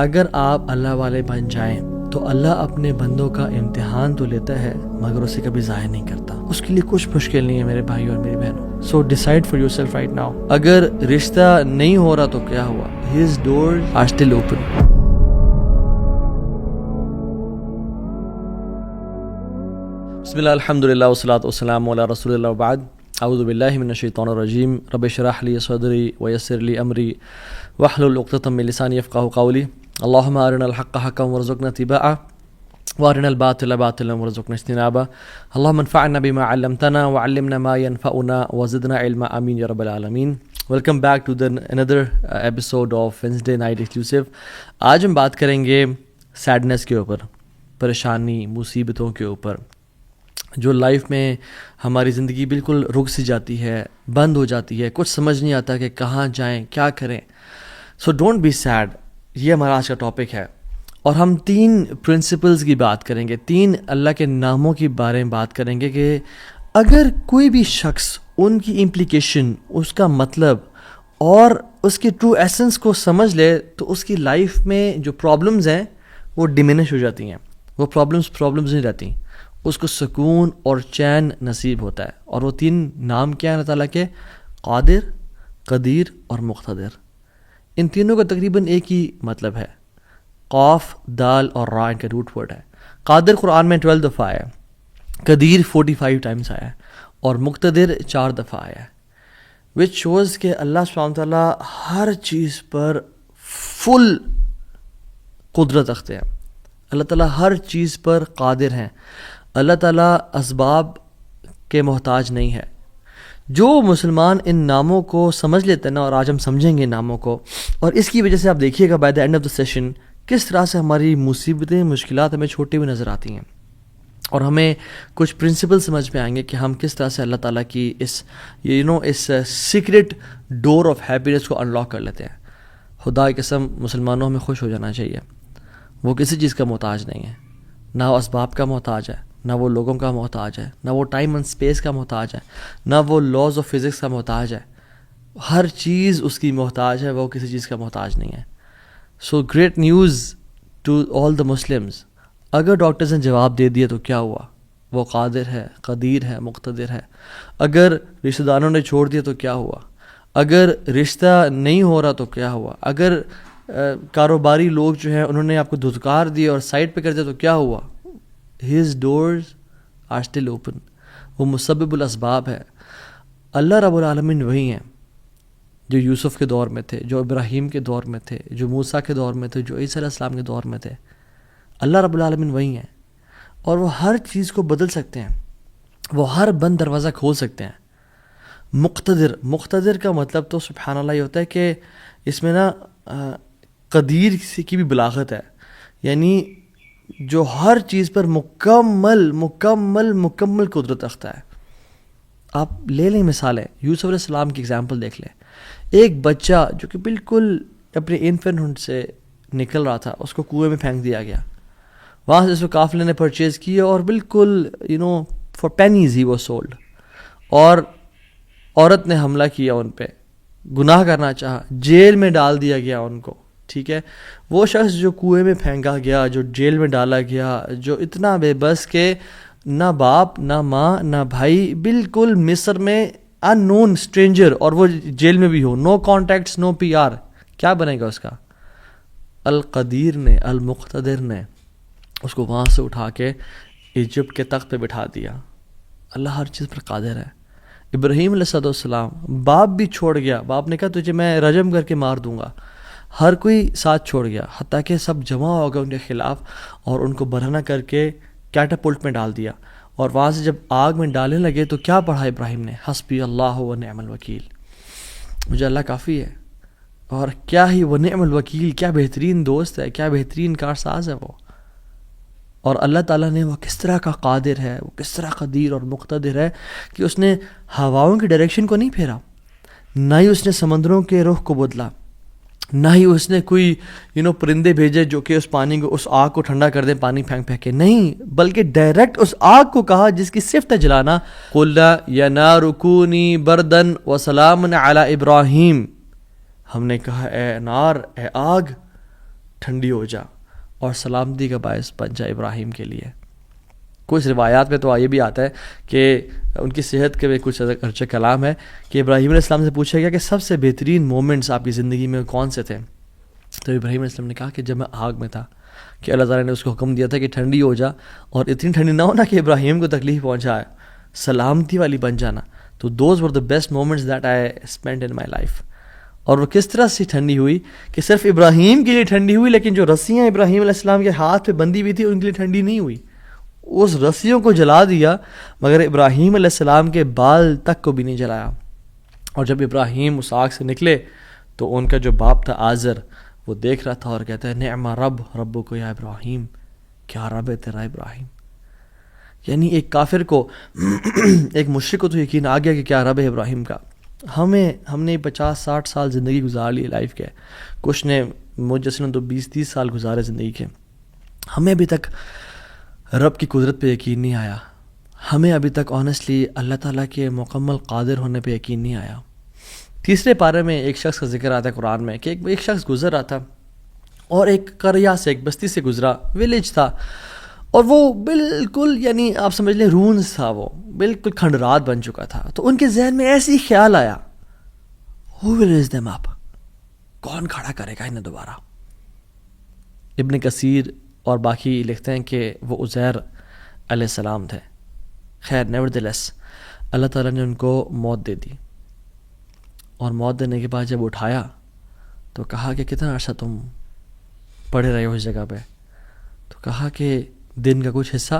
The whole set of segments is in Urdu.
اگر آپ اللہ والے بن جائیں تو اللہ اپنے بندوں کا امتحان تو لیتا ہے مگر اسے کبھی ضائع نہیں کرتا. اس کے لیے کچھ مشکل نہیں ہے میرے بھائی اور میری بہنوں. So decide for yourself right now. اگر رشتہ نہیں ہو رہا تو کیا ہوا؟ His doors are still open. بسم اللہ الحمدللہ والصلاۃ والسلام علی رسول اللہ وبعد. اعوذ باللہ من الشیطان الرجیم. رب اشرح لی صدری ویسر لی امری واحلل عقدۃ من لسانی یفقہوا قولی. اللہم ارنا الحق حقا وارزقنا اتباعہ وارنا الباطل باطلا وارزقنا اجتنابہ. اللہم انفعنا بما علمتنا وعلمنا ما ينفعنا وزدنا علما. آمین یا رب العالمین. Welcome back to another episode of Wednesday Night Exclusive. آج ہم بات کریں گے سیڈنس کے اوپر، پریشانی، مصیبتوں کے اوپر، جو لائف میں ہماری زندگی بالکل رک سی جاتی ہے، بند ہو جاتی ہے، کچھ سمجھ نہیں آتا کہ کہاں جائیں، کیا کریں. So don't be sad. یہ ہمارا آج کا ٹاپک ہے اور ہم 3 پرنسپلز کی بات کریں گے، 3 اللہ کے ناموں کے بارے میں بات کریں گے کہ اگر کوئی بھی شخص ان کی امپلیکیشن، اس کا مطلب اور اس کی ٹرو ایسنس کو سمجھ لے تو اس کی لائف میں جو پرابلمز ہیں وہ ڈیمینش ہو جاتی ہیں. وہ پرابلمز نہیں رہتی، اس کو سکون اور چین نصیب ہوتا ہے. اور وہ 3 نام کیا ہیں اللہ تعالیٰ کے؟ قادر، قدیر اور مقتدر. ان تینوں کا تقریباً ایک ہی مطلب ہے. قاف، دال اور را ان کا روٹ ورڈ ہے. قادر قرآن میں 12 دفعہ آیا ہے، قدیر 45 ٹائمز آیا ہے اور مقتدر 4 دفعہ آیا ہے. وچ شوز کہ اللہ سبحانہ تعالیٰ ہر چیز پر فل قدرت رکھتے ہیں. اللہ تعالیٰ ہر چیز پر قادر ہیں. اللہ تعالیٰ اسباب کے محتاج نہیں ہے. جو مسلمان ان ناموں کو سمجھ لیتے ہیں نا، اور آج ہم سمجھیں گے ان ناموں کو، اور اس کی وجہ سے آپ دیکھیے گا by the end of the session کس طرح سے ہماری مصیبتیں، مشکلات ہمیں چھوٹی ہوئی نظر آتی ہیں، اور ہمیں کچھ پرنسپل سمجھ میں آئیں گے کہ ہم کس طرح سے اللہ تعالیٰ کی اس سیکرٹ ڈور آف ہیپینس کو انلاک کر لیتے ہیں. خدا کی قسم مسلمانوں ہمیں خوش ہو جانا چاہیے. وہ کسی چیز کا محتاج نہیں ہے، نہ وہ اسباب کا محتاج ہے، نہ وہ لوگوں کا محتاج ہے، نہ وہ ٹائم اینڈ اسپیس کا محتاج ہے، نہ وہ لاز آف فزکس کا محتاج ہے. ہر چیز اس کی محتاج ہے، وہ کسی چیز کا محتاج نہیں ہے. So great news to all the Muslims. اگر ڈاکٹرز نے جواب دے دیا تو کیا ہوا؟ وہ قادر ہے، قدیر ہے، مقتدر ہے. اگر رشتہ داروں نے چھوڑ دیا تو کیا ہوا؟ اگر رشتہ نہیں ہو رہا تو کیا ہوا؟ اگر کاروباری لوگ جو ہیں انہوں نے آپ کو دھتکار دیا اور سائڈ پہ کر دیا تو کیا ہوا؟ His doors are still open. وہ مسبب الاسباب ہے. اللہ رب العالمین وہی ہیں جو یوسف کے دور میں تھے، جو ابراہیم کے دور میں تھے، جو موسیٰ کے دور میں تھے، جو عیسیٰ علیہ السلام کے دور میں تھے. اللہ رب العالمین وہی ہیں اور وہ ہر چیز کو بدل سکتے ہیں، وہ ہر بند دروازہ کھول سکتے ہیں. مقتدر کا مطلب تو سبحان اللہ یہ ہوتا ہے کہ اس میں نا قدیر کی بھی بلاغت ہے، یعنی جو ہر چیز پر مکمل قدرت رکھتا ہے. آپ لے لیں مثالیں، یوسف علیہ السلام کی اگزامپل دیکھ لیں. ایک بچہ جو کہ بالکل اپنے انفینٹ سے نکل رہا تھا، اس کو کنویں میں پھینک دیا گیا. وہاں سے اس کو قافلے نے پرچیز کیا اور بالکل for pennies he was sold. اور عورت نے حملہ کیا ان پہ، گناہ کرنا چاہا، جیل میں ڈال دیا گیا ان کو. ٹھیک ہے، وہ شخص جو کنویں میں پھینکا گیا، جو جیل میں ڈالا گیا، جو اتنا بے بس کہ نہ باپ نہ ماں نہ بھائی، بالکل مصر میں ان نون اسٹرینجر، اور وہ جیل میں بھی ہو، نو کانٹیکٹس، نو پی آر، کیا بنے گا اس کا؟ القدیر نے، المقتدر نے اس کو وہاں سے اٹھا کے ایجپٹ کے تخت پہ بٹھا دیا. اللہ ہر چیز پر قادر ہے. ابراہیم علیہ السلام، باپ بھی چھوڑ گیا، باپ نے کہا تجھے میں رجم کر کے مار دوں گا. ہر کوئی ساتھ چھوڑ گیا، حتیٰ کہ سب جمع ہو گئے ان کے خلاف اور ان کو برہنہ کر کے کیٹاپلٹ میں ڈال دیا. اور وہاں سے جب آگ میں ڈالنے لگے تو کیا پڑھا ابراہیم نے؟ حسبی اللہ و نعم الوکیل، مجھے اللہ کافی ہے. اور کیا ہی وہ نعم الوکیل، کیا بہترین دوست ہے، کیا بہترین کارساز ہے وہ. اور اللہ تعالیٰ نے وہ کس طرح کا قادر ہے، وہ کس طرح قدیر اور مقتدر ہے کہ اس نے ہواؤں کی ڈائریکشن کو نہیں پھیرا، نہ ہی اس نے سمندروں کے رخ کو بدلا، نہ ہی اس نے کوئی پرندے بھیجے جو کہ اس پانی کو، اس آگ کو ٹھنڈا کر دیں پانی پھینک پھینک کے. نہیں، بلکہ ڈائریکٹ اس آگ کو کہا جس کی صفت ہے جلانا، قُلْنَا يَا نَارُ كُونِي بَرْدًا وَسَلَامًا عَلَىٰ إِبْرَاهِيمَ. ہم نے کہا اے نار، اے آگ، ٹھنڈی ہو جا اور سلامتی کا باعث بن جا ابراہیم کے لیے. کچھ روایات میں تو یہ بھی آتا ہے کہ ان کی صحت کے بھی کچھ ارچہ کلام ہے کہ ابراہیم علیہ السلام سے پوچھا گیا کہ سب سے بہترین مومنٹس آپ کی زندگی میں کون سے تھے؟ تو ابراہیم علیہ السلام نے کہا کہ جب میں آگ میں تھا کہ اللہ تعالیٰ نے اس کو حکم دیا تھا کہ ٹھنڈی ہو جا، اور اتنی ٹھنڈی نہ ہونا کہ ابراہیم کو تکلیف پہنچائے، سلامتی والی بن جانا. تو those were the best moments that I spend in my life. اور وہ کس طرح سے ٹھنڈی ہوئی کہ صرف ابراہیم کے لیے ٹھنڈی ہوئی، لیکن جو رسیاں ابراہیم علیہ السلام کے ہاتھ پہ بندھی ہوئی تھی ان کے لیے ٹھنڈی نہیں ہوئی. اس رسیوں کو جلا دیا مگر ابراہیم علیہ السلام کے بال تک کو بھی نہیں جلایا. اور جب ابراہیم اس آگ سے نکلے تو ان کا جو باپ تھا آزر وہ دیکھ رہا تھا اور کہتا ہے نعم رب کو یا ابراہیم، کیا رب ہے تیرا ابراہیم. یعنی ایک کافر کو ایک مشرک کو تو یقین آ گیا کہ کیا رب ہے ابراہیم کا. ہم نے 50-60 سال زندگی گزار لی لائف کے، کچھ نے مجھ جیسے نے تو 20-30 سال گزارے زندگی کے. ہمیں ابھی تک رب کی قدرت پہ یقین نہیں آیا. ہمیں ابھی تک آنیسٹلی اللہ تعالیٰ کے مکمل قادر ہونے پہ یقین نہیں آیا. تیسرے پارے میں ایک شخص کا ذکر آتا ہے قرآن میں کہ ایک شخص گزر رہا تھا اور ایک قریہ سے، ایک بستی سے گزرا، ویلیج تھا، اور وہ بالکل یعنی آپ سمجھ لیں رونز تھا، وہ بالکل کھنڈرات بن چکا تھا. تو ان کے ذہن میں ایسی خیال آیا who will raise them up؟ کون کھڑا کرے گا انہیں دوبارہ؟ ابن کثیر اور باقی لکھتے ہیں کہ وہ عزیر علیہ السلام تھے. خیر نیورتھلیس اللہ تعالیٰ نے ان کو موت دے دی، اور موت دینے کے بعد جب اٹھایا تو کہا کہ کتنا عرصہ تم پڑے رہے ہو اس جگہ پہ؟ تو کہا کہ دن کا کچھ حصہ.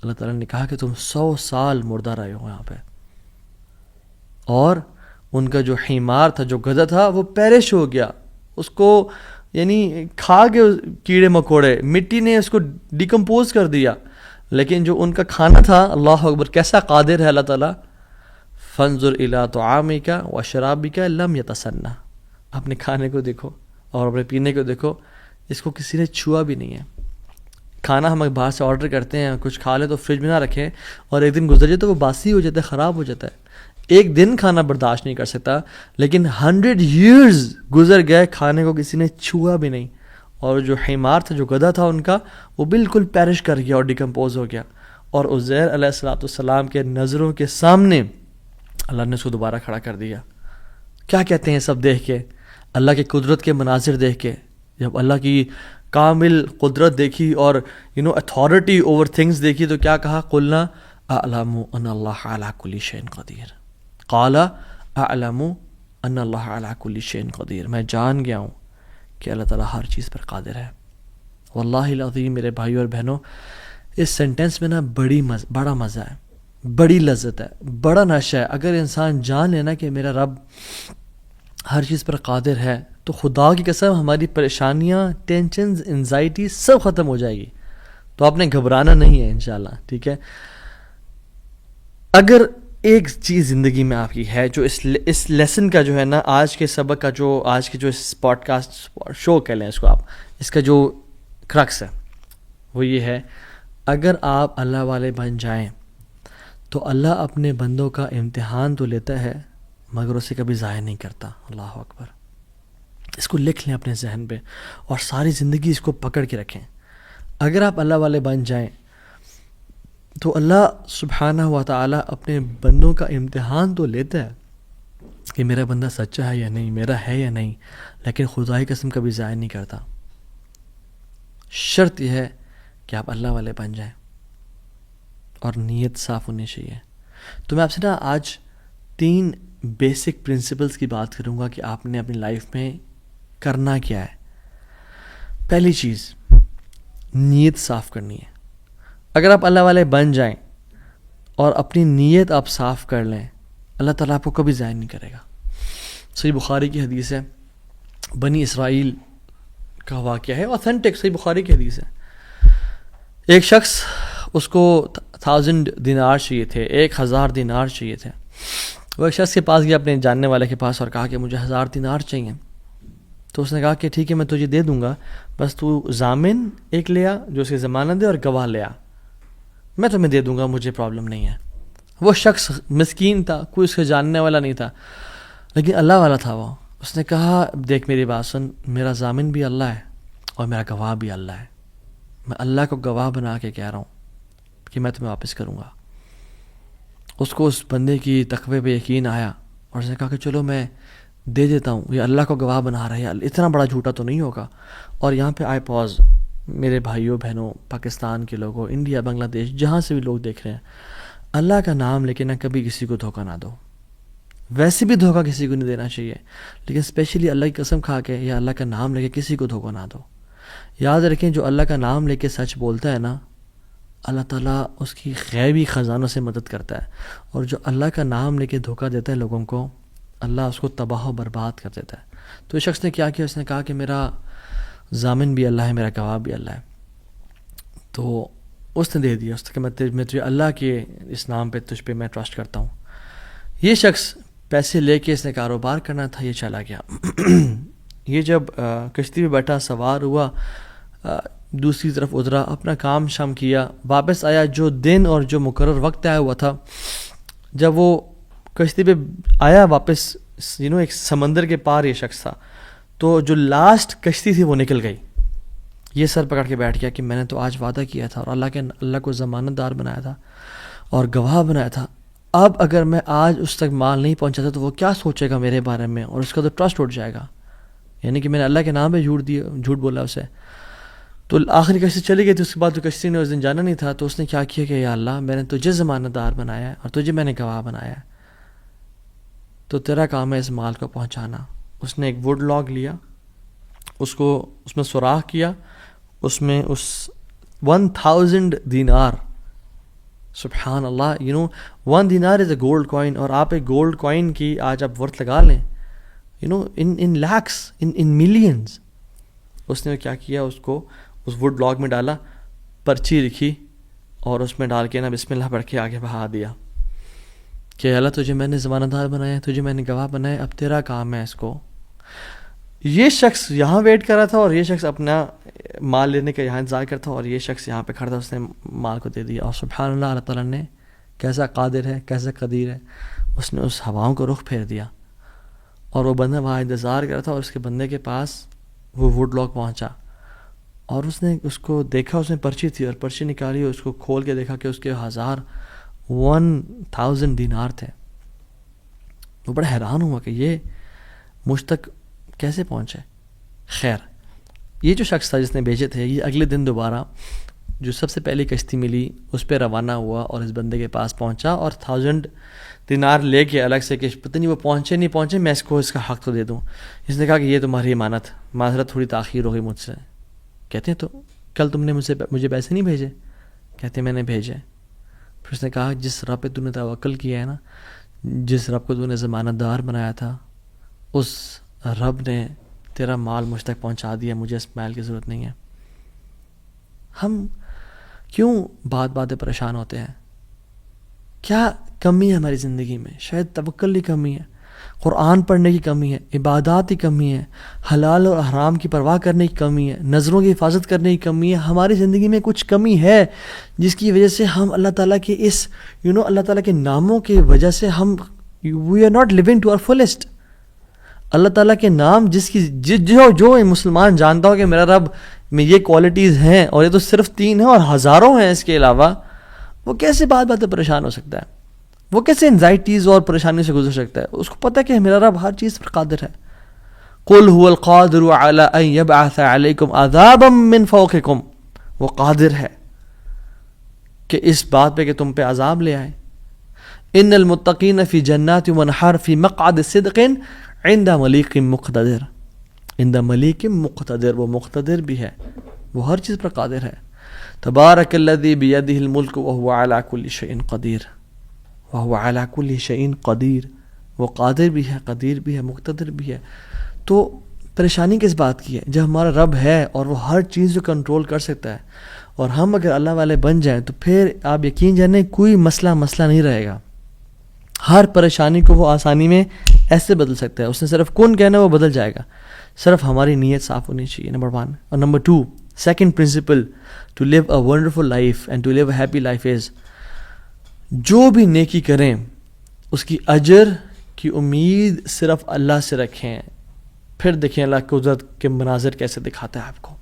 اللہ تعالیٰ نے کہا کہ تم 100 سال مردہ رہے ہو یہاں پہ. اور ان کا جو حمار تھا، جو گدھا تھا، وہ پیرش ہو گیا. اس کو یعنی کھا کے کیڑے مکوڑے، مٹی نے اس کو ڈیکمپوز کر دیا. لیکن جو ان کا کھانا تھا، اللہ اکبر کیسا قادر ہے اللہ تعالیٰ. فانظر الی طعامک وشرابک لم یتسنہ، اپنے کھانے کو دیکھو اور اپنے پینے کو دیکھو، اس کو کسی نے چھوا بھی نہیں ہے. کھانا ہم باہر سے آرڈر کرتے ہیں، کچھ کھا لیں تو فریج میں نہ رکھیں، اور ایک دن گزر جائے تو وہ باسی ہو جاتا ہے، خراب ہو جاتا ہے. ایک دن کھانا برداشت نہیں کر سکتا، لیکن 100 years گزر گئے، کھانے کو کسی نے چھوا بھی نہیں. اور جو حمار تھا، جو گدھا تھا ان کا، وہ بالکل پیرش کر گیا اور ڈیکمپوز ہو گیا. اور عزیر علیہ السلام کے نظروں کے سامنے اللہ نے اس کو دوبارہ کھڑا کر دیا. کیا کہتے ہیں سب دیکھ کے، اللہ کی قدرت کے مناظر دیکھ کے، جب اللہ کی کامل قدرت دیکھی اور اتھارٹی اوور تھنگس دیکھی تو کیا کہا؟ قلنا اعلم ان اللہ علی کل شیء قدیر. قال اعلم ان اللہ علی کل شیء قدیر، میں جان گیا ہوں کہ اللہ تعالیٰ ہر چیز پر قادر ہے. واللہ العظیم میرے بھائیو اور بہنوں، اس سینٹنس میں نا بڑا مزہ ہے، بڑی لذت ہے، بڑا نشہ ہے. اگر انسان جان لینا کہ میرا رب ہر چیز پر قادر ہے تو خدا کی قسم ہماری پریشانیاں، ٹینشنز، انزائٹی سب ختم ہو جائے گی. تو آپ نے گھبرانا نہیں ہے انشاءاللہ، ٹھیک ہے. اگر ایک چیز زندگی میں آپ کی ہے جو اس لیسن کا جو ہے نا، آج کے سبق کا جو آج کے جو اس پوڈ کاسٹ شو کہہ لیں اس کو آپ، اس کا جو کرکس ہے وہ یہ ہے، اگر آپ اللہ والے بن جائیں تو اللہ اپنے بندوں کا امتحان تو لیتا ہے مگر اسے کبھی ضائع نہیں کرتا. اللہ اکبر. اس کو لکھ لیں اپنے ذہن پہ اور ساری زندگی اس کو پکڑ کے رکھیں. اگر آپ اللہ والے بن جائیں تو اللہ سبحانہ و تعالیٰ اپنے بندوں کا امتحان تو لیتا ہے کہ میرا بندہ سچا ہے یا نہیں، میرا ہے یا نہیں، لیکن خدا کی قسم کبھی ضائع نہیں کرتا. شرط یہ ہے کہ آپ اللہ والے بن جائیں اور نیت صاف ہونی چاہیے. تو میں آپ سے نا آج 3 بیسک پرنسپلز کی بات کروں گا کہ آپ نے اپنی لائف میں کرنا کیا ہے. پہلی چیز، نیت صاف کرنی ہے. اگر آپ اللہ والے بن جائیں اور اپنی نیت آپ صاف کر لیں، اللہ تعالیٰ آپ کو کبھی ضائع نہیں کرے گا. صحیح بخاری کی حدیث ہے، بنی اسرائیل کا واقعہ ہے، اوتھینٹک صحیح بخاری کی حدیث ہے. ایک شخص، اس کو 1000 دینار چاہیے تھے، 1000 دینار چاہیے تھے. وہ ایک شخص کے پاس گیا، اپنے جاننے والے کے پاس، اور کہا کہ مجھے 1000 دینار چاہیے. تو اس نے کہا کہ ٹھیک ہے میں تجھے دے دوں گا، بس تو ضامن ایک لیا جو اس کی ضمانت دے اور گواہ لیا، میں تمہیں دے دوں گا، مجھے پرابلم نہیں ہے. وہ شخص مسکین تھا، کوئی اس کے جاننے والا نہیں تھا، لیکن اللہ والا تھا وہ. اس نے کہا دیکھ میری بات سن، میرا ضامن بھی اللہ ہے اور میرا گواہ بھی اللہ ہے. میں اللہ کو گواہ بنا کے کہہ رہا ہوں کہ میں تمہیں واپس کروں گا. اس کو اس بندے کی تقوی پہ یقین آیا اور اس نے کہا کہ چلو میں دے دیتا ہوں, یہ اللہ کو گواہ بنا رہا ہے, اتنا بڑا جھوٹا تو نہیں ہوگا. اور یہاں پہ آئے پاز, میرے بھائیوں بہنوں, پاکستان کے لوگوں, انڈیا, بنگلہ دیش, جہاں سے بھی لوگ دیکھ رہے ہیں, اللہ کا نام لے کے نہ کبھی کسی کو دھوکہ نہ دو. ویسے بھی دھوکہ کسی کو نہیں دینا چاہیے, لیکن اسپیشلی اللہ کی قسم کھا کے یا اللہ کا نام لے کے کسی کو دھوکہ نہ دو. یاد رکھیں جو اللہ کا نام لے کے سچ بولتا ہے نا, اللہ تعالیٰ اس کی غیبی خزانوں سے مدد کرتا ہے. اور جو اللہ کا نام لے کے دھوکہ دیتا ہے لوگوں کو, اللہ اس کو تباہ و برباد کر دیتا ہے. تو اس شخص نے کیا کیا, اس نے کہا کہ میرا ضامن بھی اللہ ہے, میرا گواہ بھی اللہ ہے. تو اس نے دے دیا, اس نے کہ میں تجھے اللہ کے اس نام پہ تجھ پہ میں ٹرسٹ کرتا ہوں. یہ شخص پیسے لے کے اس نے کاروبار کرنا تھا, یہ چلا گیا. یہ جب کشتی پہ بیٹھا, سوار ہوا, دوسری طرف اترا, اپنا کام شام کیا, واپس آیا. جو دن اور جو مقرر وقت آیا ہوا تھا, جب وہ کشتی پہ آیا واپس, ایک سمندر کے پار یہ شخص تھا, تو جو لاسٹ کشتی تھی وہ نکل گئی. یہ سر پکڑ کے بیٹھ گیا کہ میں نے تو آج وعدہ کیا تھا اور اللہ کو ضمانت دار بنایا تھا اور گواہ بنایا تھا. اب اگر میں آج اس تک مال نہیں پہنچاتا تو وہ کیا سوچے گا میرے بارے میں, اور اس کا تو ٹرسٹ اٹھ جائے گا, یعنی کہ میں نے اللہ کے نام پہ جھوٹ بولا اسے. تو آخری کشتی چلی گئی تھی. اس کے بعد تو کشتی نے اس دن جانا نہیں تھا, تو اس نے کیا کیا کہ یا اللہ میں نے تجھے ضمانت دار بنایا ہے اور تجھے میں نے گواہ بنایا ہے, تو تیرا کام ہے اس مال کو پہنچانا. اس نے ایک ووڈ لاگ لیا, اس میں سوراخ کیا, اس میں 1000 دینار, سبحان اللہ, 1 دینار از اے گولڈ کوائن. اور آپ ایک گولڈ کوائن کی آج آپ ورتھ لگا لیں, ان لیکس, ان ملینز. اس نے کیا کیا, اس کو اس ووڈ لاگ میں ڈالا, پرچی لکھی اور اس میں ڈال کے نا بسم اللہ پڑھ کے آگے بہا دیا کہ اللہ تجھے میں نے ضمانت دار بنایا, تجھے میں نے گواہ بنایا, اب تیرا کام ہے اس کو. یہ شخص یہاں ویٹ کر رہا تھا اور یہ شخص اپنا مال لینے کا یہاں انتظار کرتا, اور یہ شخص یہاں پہ کھڑا تھا, اس نے مال کو دے دیا. اور سبحان اللہ, اللہ تعالیٰ نے کیسا قادر ہے, کیسا قدیر ہے, اس نے اس ہواؤں کو رخ پھیر دیا. اور وہ بندہ وہاں انتظار کر رہا تھا, اور اس کے بندے کے پاس وہ ووڈ لاگ پہنچا, اور اس نے اس کو دیکھا, اس میں پرچی تھی, اور پرچی نکالی, اور اس کو کھول کے دیکھا کہ اس کے 1000 دینار تھے. وہ بڑا حیران ہوا کہ یہ مجھ تک کیسے پہنچے. خیر, یہ جو شخص تھا جس نے بھیجے تھے, یہ اگلے دن دوبارہ جو سب سے پہلی کشتی ملی اس پہ روانہ ہوا اور اس بندے کے پاس پہنچا, اور 1000 دینار لے کے الگ سے کہ پتہ نہیں وہ نہیں پہنچے, میں اس کو اس کا حق تو دے دوں. اس نے کہا کہ یہ تمہاری امانت, معذرت تھوڑی تاخیر ہو گئی مجھ سے. کہتے ہیں تو کل تم نے مجھے پیسے نہیں بھیجے؟ کہتے ہیں میں نے بھیجے. پھر اس نے کہا جس رب پہ تو نے توکل کیا ہے نا, جس رب کو تو نے ضمانت دار بنایا تھا, اس رب نے تیرا مال مجھ تک پہنچا دیا, مجھے اس مال کی ضرورت نہیں ہے. ہم کیوں بات پریشان ہوتے ہیں؟ کیا کمی ہے ہماری زندگی میں؟ شاید توکل کی کمی ہے, قرآن پڑھنے کی کمی ہے, عبادات کی کمی ہے, حلال اور حرام کی پرواہ کرنے کی کمی ہے, نظروں کی حفاظت کرنے کی کمی ہے. ہماری زندگی میں کچھ کمی ہے جس کی وجہ سے ہم اللہ تعالیٰ کے اس اللہ تعالیٰ کے ناموں کی وجہ سے ہم we are not living to our fullest. اللہ تعالیٰ کے نام جس کی جو مسلمان جانتا ہو کہ میرا رب میں یہ کوالٹیز ہیں, اور یہ تو صرف 3 ہیں اور ہزاروں ہیں اس کے علاوہ, وہ کیسے بات پریشان ہو سکتا ہے؟ وہ کیسے انزائٹیز اور پریشانی سے گزر سکتا ہے؟ اس کو پتہ کہ میرا رب ہر چیز پر قادر ہے. قل هو القادر على ان يبعث عليكم عذابا من فوقكم, وہ قادر ہے کہ اس بات پہ کہ تم پہ عذاب لے آئے. ان المتقین فی جنات ونہر فی مقعد صدق عند ملیک مقتدر. عند ملیک مقتدر, وہ مقتدر بھی ہے, وہ ہر چیز پر قادر ہے. تبارک الذی بیدہ الملک وهو على كل شیء قدیر, وهو على كل شیء قدیر, وہ قادر بھی ہے, قدیر بھی ہے, مقتدر بھی ہے. تو پریشانی کس بات کی ہے جب ہمارا رب ہے اور وہ ہر چیز کو کنٹرول کر سکتا ہے, اور ہم اگر اللہ والے بن جائیں تو پھر آپ یقین جانیں کوئی مسئلہ نہیں رہے گا. ہر پریشانی کو وہ آسانی میں ایسے بدل سکتا ہے. اس نے صرف کن کہنا وہ بدل جائے گا, صرف ہماری نیت صاف ہونی چاہیے, نمبر 1. اور number 2, second principle to live a wonderful life and to live a happy life is, جو بھی نیکی کریں اس کی اجر کی امید صرف اللہ سے رکھیں. پھر دیکھیں اللہ قدرت کے مناظر کیسے دکھاتا ہے آپ کو.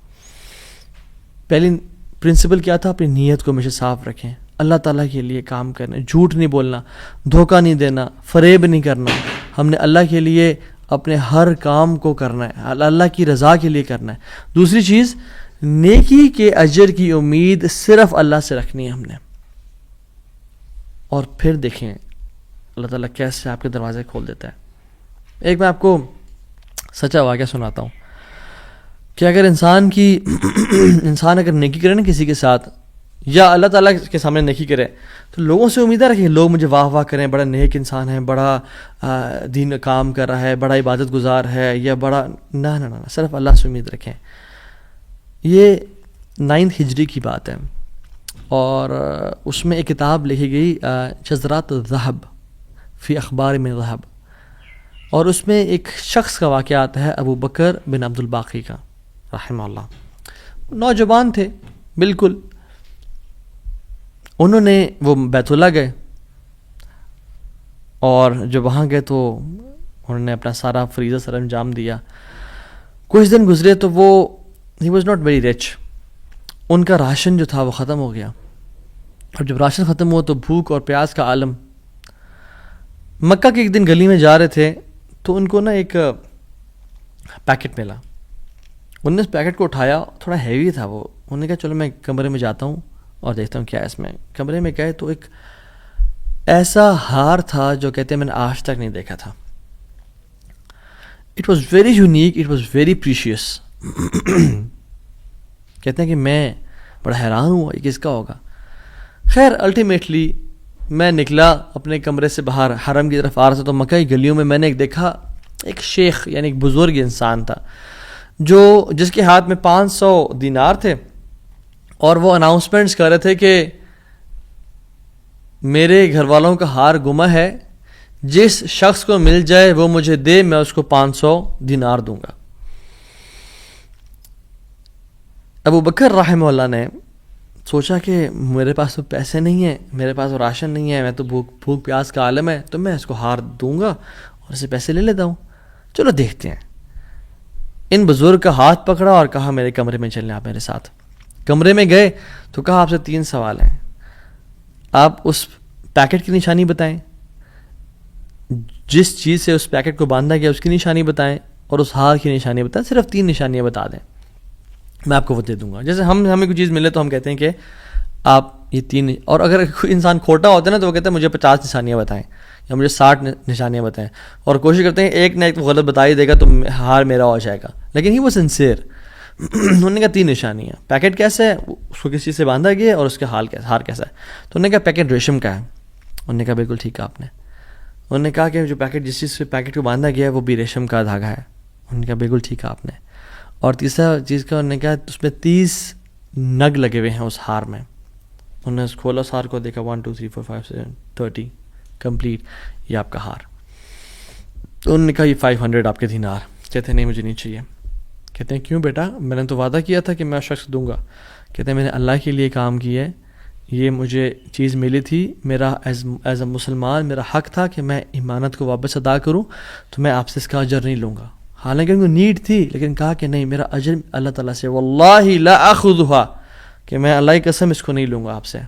پہلی پرنسپل کیا تھا؟ اپنی نیت کو ہمیشہ صاف رکھیں، اللہ تعالیٰ کے لیے کام کرنا، جھوٹ نہیں بولنا، دھوکہ نہیں دینا، فریب نہیں کرنا. ہم نے اللہ کے لیے اپنے ہر کام کو کرنا ہے، اللہ کی رضا کے لیے کرنا ہے. دوسری چیز، نیکی کے اجر کی امید صرف اللہ سے رکھنی ہے ہم نے. اور پھر دیکھیں اللہ تعالیٰ کیسے آپ کے دروازے کھول دیتا ہے. ایک میں آپ کو سچا واقعہ سناتا ہوں کہ اگر انسان اگر نیکی کرے نا کسی کے ساتھ، یا اللہ تعالیٰ کے سامنے نیکی کرے، تو لوگوں سے امیدیں رکھیں لوگ مجھے واہ واہ کریں، بڑا نیک انسان ہے، بڑا دین کام کر رہا ہے، بڑا عبادت گزار ہے، یا بڑا نہ صرف اللہ سے امید رکھیں. یہ 9 ہجری کی بات ہے، اور اس میں ایک کتاب لکھی گئی جزرات الذہب فی اخبار من ذہب، اور اس میں ایک شخص کا واقعہ آتا ہے، ابو بکر بن عبد الباقی کا رحمہ اللہ. نوجوان تھے بالکل. انہوں نے وہ بیت اللہ گئے، اور جب وہاں گئے تو انہوں نے اپنا سارا فریضہ سر انجام دیا. کچھ دن گزرے تو وہ he was not very rich, ان کا راشن جو تھا وہ ختم ہو گیا. اور جب راشن ختم ہوا تو بھوک اور پیاس کا عالم. مکہ کے ایک دن گلی میں جا رہے تھے تو ان کو نا ایک پیکٹ ملا. انہوں نے اس پیکٹ کو اٹھایا، تھوڑا ہیوی تھا وہ. انہوں نے کہا چلو میں کمرے میں جاتا ہوں اور دیکھتا ہوں کیا ہے اس میں. کمرے میں گئے تو ایک ایسا ہار تھا جو کہتے ہیں میں نے آج تک نہیں دیکھا تھا. It was very unique, it was very precious. کہتے ہیں کہ میں بڑا حیران ہوا یہ کس کا ہوگا. خیر الٹیمیٹلی میں نکلا اپنے کمرے سے باہر، حرم کی طرف آ رہا تھا، تو مکہ کی گلیوں میں میں نے دیکھا ایک شیخ یعنی ایک بزرگ انسان تھا جس کے ہاتھ میں 500 دینار تھے، اور وہ اناؤنسمنٹس کر رہے تھے کہ میرے گھر والوں کا ہار گما ہے، جس شخص کو مل جائے وہ مجھے دے، میں اس کو 500 دینار دوں گا. ابو بکر رحمہ اللہ نے سوچا کہ میرے پاس تو پیسے نہیں ہیں، میرے پاس تو راشن نہیں ہے، میں تو بھوک پیاس کا عالم ہے، تو میں اس کو ہار دوں گا اور اسے پیسے لے لیتا ہوں. چلو دیکھتے ہیں. ان بزرگ کا ہاتھ پکڑا اور کہا میرے کمرے میں چلیں آپ میرے ساتھ. کمرے میں گئے تو کہا آپ سے 3 سوال ہیں. آپ اس پیکٹ کی نشانی بتائیں، جس چیز سے اس پیکٹ کو باندھا گیا اس کی نشانی بتائیں، اور اس ہار کی نشانی بتائیں. صرف 3 نشانیاں بتا دیں، میں آپ کو وہ دے دوں گا. جیسے ہمیں کوئی چیز ملے تو ہم کہتے ہیں کہ آپ یہ 3، اور اگر کوئی انسان کھوٹا ہوتا ہے نا تو وہ کہتے ہیں مجھے 50 نشانیاں بتائیں یا مجھے 60 نشانیاں بتائیں، اور کوشش کرتے ہیں ایک نہ ایک غلط بتا ہی دے گا تو ہار میرا ہو جائے گا. لیکن ہی وہ سنسیئر. انہوں نے کہا 3 نشانیاں. پیکٹ کیسا ہے، اس کو کس چیز سے باندھا گیا ہے، اور اس کا ہار کیسا ہے. تو انہوں نے کہا پیکٹ ریشم کا ہے. انہوں نے کہا بالکل ٹھیک ہے آپ نے. انہوں نے کہا کہ جو پیکٹ جس چیز سے پیکٹ کو باندھا گیا ہے وہ بھی ریشم کا دھاگا ہے. انہوں نے کہا بالکل ٹھیک ہے آپ نے. اور تیسرا چیز کا انہوں نے کہا اس میں 30 نگ لگے ہوئے ہیں اس ہار میں. انہوں نے کھولا اس ہار کو، دیکھا 1 2 3 4 5 6 30 کمپلیٹ، یہ آپ کا ہار. تو انہوں نے کہا یہ 500 آپ کے دینار. کہتے ہیں نہیں مجھے نہیں چاہیے. کہتے ہیں کیوں بیٹا، میں نے تو وعدہ کیا تھا کہ میں شخص دوں گا. کہتے ہیں میں نے اللہ کے لیے کام کیا ہے، یہ مجھے چیز ملی تھی، میرا ایز اے مسلمان میرا حق تھا کہ میں امانت کو واپس ادا کروں، تو میں آپ سے اس کا اجر نہیں لوں گا. حالانکہ ان کو نیڈ تھی، لیکن کہا کہ نہیں میرا اجر اللہ تعالیٰ سے، واللہ لا اخذها، کہ میں اللہ کی قسم اس کو نہیں لوں گا آپ سے.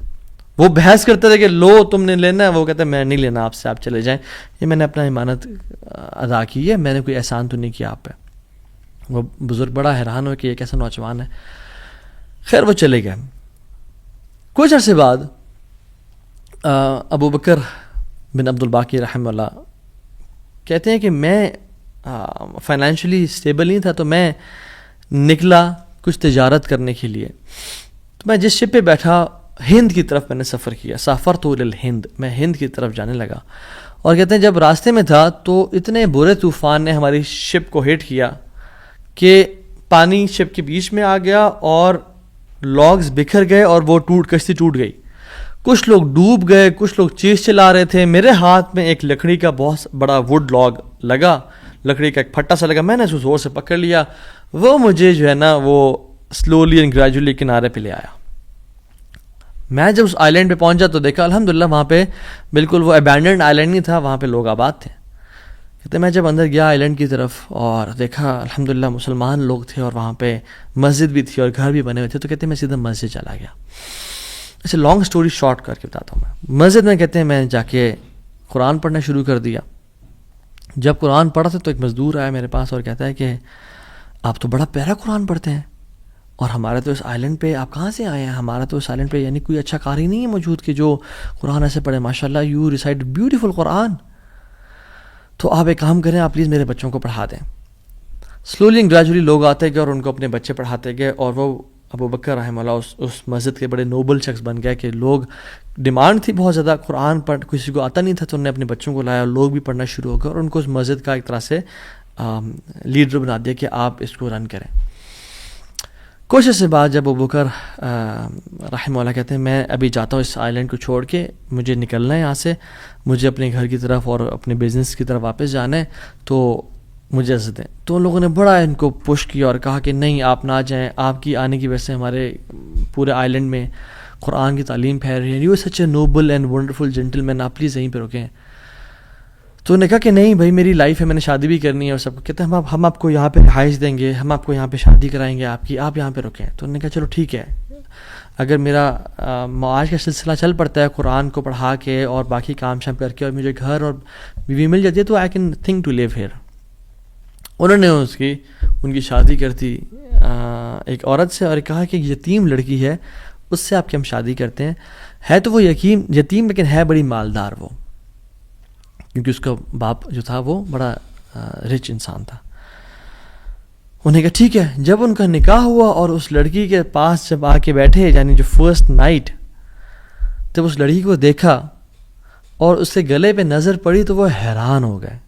وہ بحث کرتے تھے کہ لو تم نے لینا ہے، وہ کہتے ہیں میں نہیں لینا آپ سے، آپ چلے جائیں، یہ میں نے اپنا امانت ادا کی ہے، میں نے کوئی احسان تو نہیں کیا آپ پہ. وہ بزرگ بڑا حیران ہو کہ یہ کیسا نوجوان ہے. خیر وہ چلے گئے. کچھ عرصے بعد ابو بکر بن عبد الباقی رحمہ اللہ کہتے ہیں کہ میں فائنینشلی اسٹیبل نہیں تھا، تو میں نکلا کچھ تجارت کرنے کے لیے. تو میں جس شپ پہ بیٹھا ہند کی طرف میں نے سفر کیا. سافرت الی الہند، میں ہند کی طرف جانے لگا. اور کہتے ہیں جب راستے میں تھا تو اتنے برے طوفان نے ہماری شپ کو ہٹ کیا کہ پانی شپ کے بیچ میں آ گیا اور لاگز بکھر گئے اور وہ کشتی ٹوٹ گئی. کچھ لوگ ڈوب گئے، کچھ لوگ چیز چلا رہے تھے. میرے ہاتھ میں ایک لکڑی کا بہت بڑا ووڈ لاگ لگا، لکڑی کا ایک پھٹا سا لگا. میں نے اس کو زور سے پکڑ لیا. وہ مجھے جو ہے نا وہ سلولی اینڈ گریجولی کنارے پہ لے آیا. میں جب اس آئی لینڈ پہ پہنچا تو دیکھا الحمدللہ وہاں پہ بالکل وہ ابینڈنڈ آئی لینڈ نہیں تھا، وہاں پہ لوگ آباد تھے. کہتے میں جب اندر گیا آئی لینڈ کی طرف اور دیکھا الحمدللہ مسلمان لوگ تھے اور وہاں پہ مسجد بھی تھی اور گھر بھی بنے ہوئے تھے، تو کہتے ہیں میں سیدھا مسجد چلا گیا. ایسے لانگ سٹوری شارٹ کر کے بتاتا ہوں. میں مسجد میں کہتے ہیں میں جا کے قرآن پڑھنا شروع کر دیا. جب قرآن پڑھا تھا تو ایک مزدور آیا میرے پاس اور کہتا ہے کہ آپ تو بڑا پیارا قرآن پڑھتے ہیں، اور ہمارے تو اس آئی لینڈ پہ آپ کہاں سے آئے ہیں؟ ہمارا تو اس آئی لینڈ پہ یعنی کوئی اچھا قاری نہیں ہے موجود کہ جو قرآن ایسے پڑھے. ماشاء اللہ یو ریسائٹ بیوٹیفل قرآن. تو آپ ایک کام کریں، آپ پلیز میرے بچوں کو پڑھا دیں. سلولی اینڈ گریجولی لوگ آتے گئے اور ان کو اپنے بچے پڑھاتے گئے، اور وہ ابو بکر رحمہ اللہ اس مسجد کے بڑے نوبل شخص بن گئے کہ لوگ ڈیمانڈ تھی بہت زیادہ، قرآن پڑھ کسی کو آتا نہیں تھا، تو انہوں نے اپنے بچوں کو لایا اور لوگ بھی پڑھنا شروع ہو گئے، اور ان کو اس مسجد کا ایک طرح سے لیڈر بنا دیا کہ آپ اس کو رن کریں. کچھ عرصے بعد جب ابو بکر رحمہ اللہ کہتے ہیں میں ابھی جاتا ہوں اس آئی لینڈ کو چھوڑ کے، مجھے نکلنا ہے یہاں سے، مجھے اپنے گھر کی طرف اور اپنے بزنس کی طرف واپس جانا ہے، تو مجھے اجازت دیں. تو ان لوگوں نے بڑا ان کو پش کیا اور کہا کہ نہیں آپ نہ جائیں، آپ کی آنے کی وجہ سے ہمارے پورے آئی لینڈ میں قرآن کی تعلیم پھیل رہی ہے، you such a noble and wonderful gentleman, آپ پلیز یہیں پہ رکیں. تو انہوں نے کہا کہ نہیں بھائی میری لائف ہے، میں نے شادی بھی کرنی ہے اور سب کو. کہتے ہیں ہم آپ کو یہاں پہ رہائش دیں گے، ہم آپ کو یہاں پہ شادی کرائیں گے آپ کی، آپ یہاں پہ رکیں. تو انہوں نے کہا چلو ٹھیک ہے، اگر میرا معاش کا سلسلہ چل پڑتا ہے قرآن کو پڑھا کے اور باقی کام شام کر کے اور مجھے گھر اور بیوی مل جاتی ہے تو I can think to live here. انہوں نے ان کی شادی کر دی ایک عورت سے، اور کہا کہ یتیم لڑکی ہے اس سے آپ کی ہم شادی کرتے ہیں. ہے تو وہ یتیم لیکن ہے بڑی مالدار وہ، کیونکہ اس کا باپ جو تھا وہ بڑا رچ انسان تھا. انہوں نے کہا ٹھیک ہے. جب ان کا نکاح ہوا اور اس لڑکی کے پاس جب آ کے بیٹھے، یعنی جو فرسٹ نائٹ، جب اس لڑکی کو دیکھا اور اس کے گلے پہ نظر پڑی تو وہ حیران ہو گئے.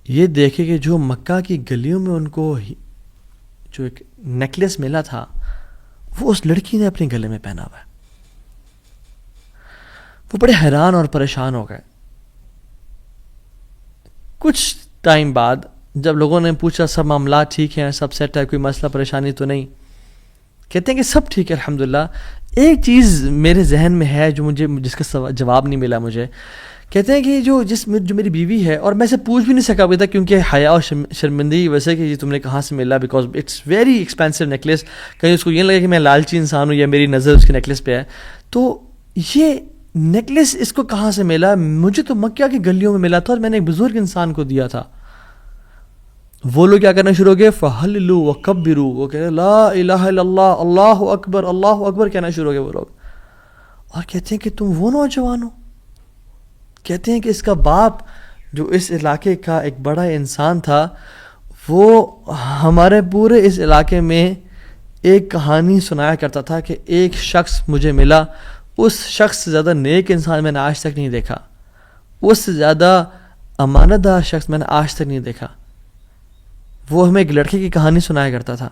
یہ دیکھے کہ جو مکہ کی گلیوں میں ان کو جو ایک نیکلیس ملا تھا وہ اس لڑکی نے اپنے گلے میں پہنا ہوا ہے. وہ بڑے حیران اور پریشان ہو گئے. کچھ ٹائم بعد جب لوگوں نے پوچھا سب معاملات ٹھیک ہیں، سب سیٹ ہے، کوئی مسئلہ پریشانی تو نہیں، کہتے ہیں کہ سب ٹھیک ہے الحمدللہ. ایک چیز میرے ذہن میں ہے جو جس کا جواب نہیں ملا مجھے. کہتے ہیں کہ جو میری بیوی ہے، اور میں سے پوچھ بھی نہیں سکا ابھی تک کیونکہ حیا اور شرمندگی ویسے کہ یہ تم نے کہاں سے ملا، because it's very expensive necklace. کہیں اس کو یہ لگے کہ میں لالچی انسان ہوں یا میری نظر اس کے نیکلیس پہ ہے. تو یہ نیکلیس اس کو کہاں سے ملا؟ مجھے تو مکہ کی گلیوں میں ملا تھا اور میں نے ایک بزرگ انسان کو دیا تھا. وہ لوگ کیا کرنا شروع ہو گئے، فَحَلِّلُوا وَكَبِّرُوا، وہ کہہ رہے لا الہ الا اللہ، اللہ اکبر کہنا شروع ہو گئے وہ لوگ. اور کہتے ہیں کہ تم وہ نوجوان ہو. کہتے ہیں کہ اس کا باپ جو اس علاقے کا ایک بڑا انسان تھا، وہ ہمارے پورے اس علاقے میں ایک کہانی سنایا کرتا تھا کہ ایک شخص مجھے ملا، اس شخص سے زیادہ نیک انسان میں نے آج تک نہیں دیکھا، اس سے زیادہ امانت دار شخص میں نے آج تک نہیں دیکھا. وہ ہمیں ایک لڑکے کی کہانی سنایا کرتا تھا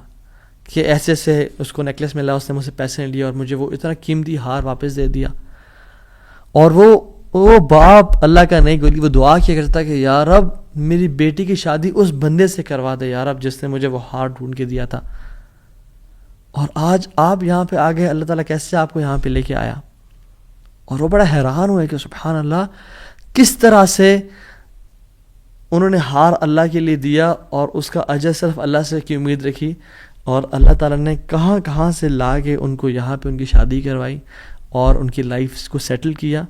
کہ ایسے ایسے اس کو نیکلیس ملا، اس نے مجھ سے پیسے نہیں لیے اور مجھے وہ اتنا قیمتی ہار واپس دے دیا. اور وہ باپ اللہ کا نہیں گولی، وہ دعا کیا کرتا کہ یا رب میری بیٹی کی شادی اس بندے سے کروا دے یا رب جس نے مجھے وہ ہار ڈھونڈ کے دیا تھا. اور آج آپ یہاں پہ آ گئے، اللہ تعالیٰ کیسے آپ کو یہاں پہ لے کے آیا. اور وہ بڑا حیران ہوئے کہ سبحان اللہ کس طرح سے انہوں نے ہار اللہ کے لیے دیا اور اس کا اجر صرف اللہ سے کی امید رکھی، اور اللہ تعالیٰ نے کہاں کہاں سے لا کے ان کو یہاں پہ ان کی شادی کروائی اور ان کی لائف کو سیٹل کیا،